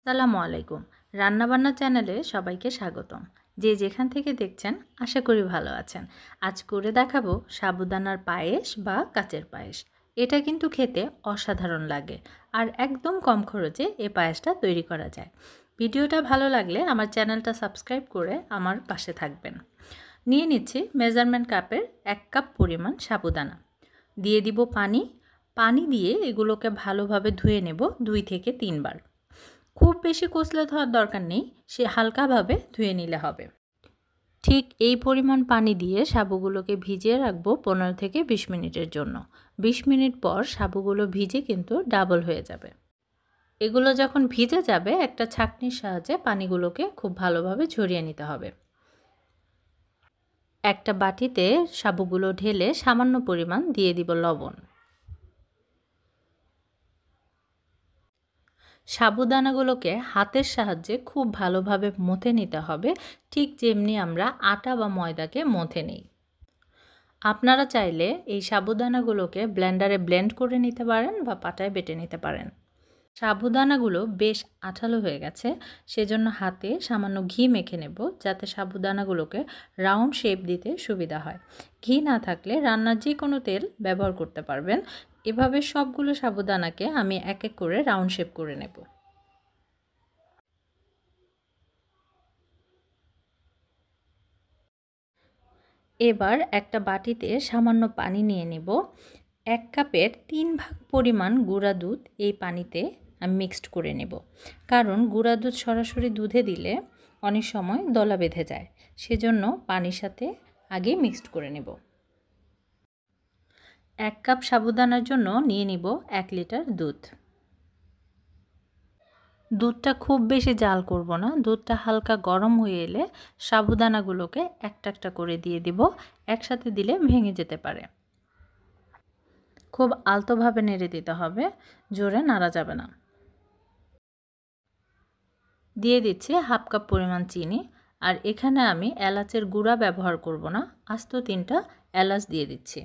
আসসালামু আলাইকুম। রান্নাবান্না চ্যানেলে সবাইকে স্বাগতম। যে যেখান থেকে দেখছেন আশা করি ভালো আছেন। আজ করে দেখাবো সাবুদানার পায়েস বা কাচের পায়েস। এটা কিন্তু খেতে অসাধারণ লাগে আর একদম কম খরচে এই পায়েসটা তৈরি করা যায়। ভিডিওটা ভালো লাগলে আমার চ্যানেলটা সাবস্ক্রাইব করে আমার পাশে থাকবেন। নিয়ে নিচ্ছি মেজারমেন্ট কাপের 1 কাপ পরিমাণ সাবুদানা। দিয়ে দিব পানি দিয়ে এগুলোকে ভালোভাবে ধুয়ে নেব 2 থেকে 3 বার। খুব বেশি কচলে ধোয়ার দরকার নেই, সে হালকাভাবে ধুয়ে নিলে হবে। ঠিক এই পরিমাণ পানি দিয়ে সাবুগুলোকে ভিজিয়ে রাখবো 15 থেকে 20 মিনিটের জন্য। 20 মিনিট পর সাবুগুলো ভিজে কিন্তু ডাবল হয়ে যাবে। এগুলো যখন ভিজে যাবে একটা ছাঁকনির সাহায্যে পানিগুলোকে খুব ভালোভাবে ঝরিয়ে নিতে হবে। একটা বাটিতে সাবুগুলো ঢেলে সামান্য পরিমাণ দিয়ে দিব লবণ। সাবুদানাগুলোকে হাতের সাহায্যে খুব ভালোভাবে মথে নিতে হবে, ঠিক যেমনি আমরা আটা বা ময়দাকে মথে নিই। আপনারা চাইলে এই সাবুদানাগুলোকে ব্লেন্ডারে ব্লেন্ড করে নিতে পারেন বা পাটায় বেটে নিতে পারেন। সাবুদানাগুলো বেশ আঠালো হয়ে গেছে, সেজন্য হাতে সামান্য ঘি মেখে নেব যাতে সাবুদানাগুলোকে রাউন্ড শেপ দিতে সুবিধা হয়। ঘি না থাকলে রান্নার যে কোনো তেল ব্যবহার করতে পারবেন। এভাবে সবগুলো সাবুদানাকে আমি এক এক করে রাউন্ড শেপ করে নেব। এবার একটা বাটিতে সামান্য পানি নিয়ে নেব। 1 কাপের 3 ভাগ পরিমাণ গুঁড়া দুধ এই পানিতে আমি মিক্সড করে নেব, কারণ গুঁড়া দুধ সরাসরি দুধে দিলে অনেক সময় দলা বেঁধে যায়, সেজন্য পানির সাথে আগে মিক্সড করে নেব। 1 কাপ সাবুদানার জন্য নিয়ে নিব 1 লিটার দুধ। দুধটা খুব বেশি জাল করব না, দুধটা হালকা গরম হয়ে এলে সাবুদানাগুলোকে একটা একটা করে দিয়ে দিব। একসাথে দিলে ভেঙে যেতে পারে। খুব আলতোভাবে নেড়ে দিতে হবে, জোরে নাড়া যাবে না। দিয়ে দিচ্ছি হাফ কাপ পরিমাণ চিনি, আর এখানে আমি এলাচের গুঁড়া ব্যবহার করব না, আস্ত 3টা এলাচ দিয়ে দিচ্ছি।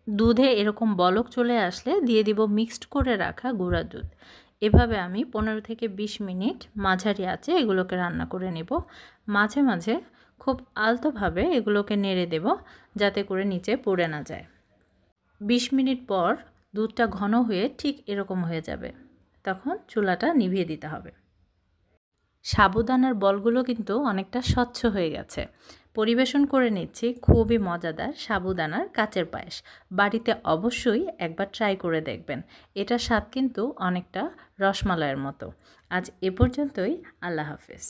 দুধে এরকম বলক চলে আসলে দিয়ে দিব মিক্সড করে রাখা গুঁড়া দুধ। এভাবে আমি 15 থেকে 20 মিনিট মাঝারি আঁচে এগুলোকে রান্না করে নেব। মাঝে মাঝে খুব আলতোভাবে এগুলোকে নেড়ে দেব যাতে করে নিচে পড়ে না যায়। 20 মিনিট পর দুধটা ঘন হয়ে ঠিক এরকম হয়ে যাবে, তখন চুলাটা নিভিয়ে দিতে হবে। সাবুদানার বলগুলো কিন্তু অনেকটা স্বচ্ছ হয়ে গেছে। পরিবেশন করে নিচ্ছি খুবই মজাদার সাবুদানার কাচের পায়েস। বাড়িতে অবশ্যই একবার ট্রাই করে দেখবেন। এটার স্বাদ কিন্তু অনেকটা রসমালাইয়ের মতো। আজ এ পর্যন্তই। আল্লাহ হাফেজ।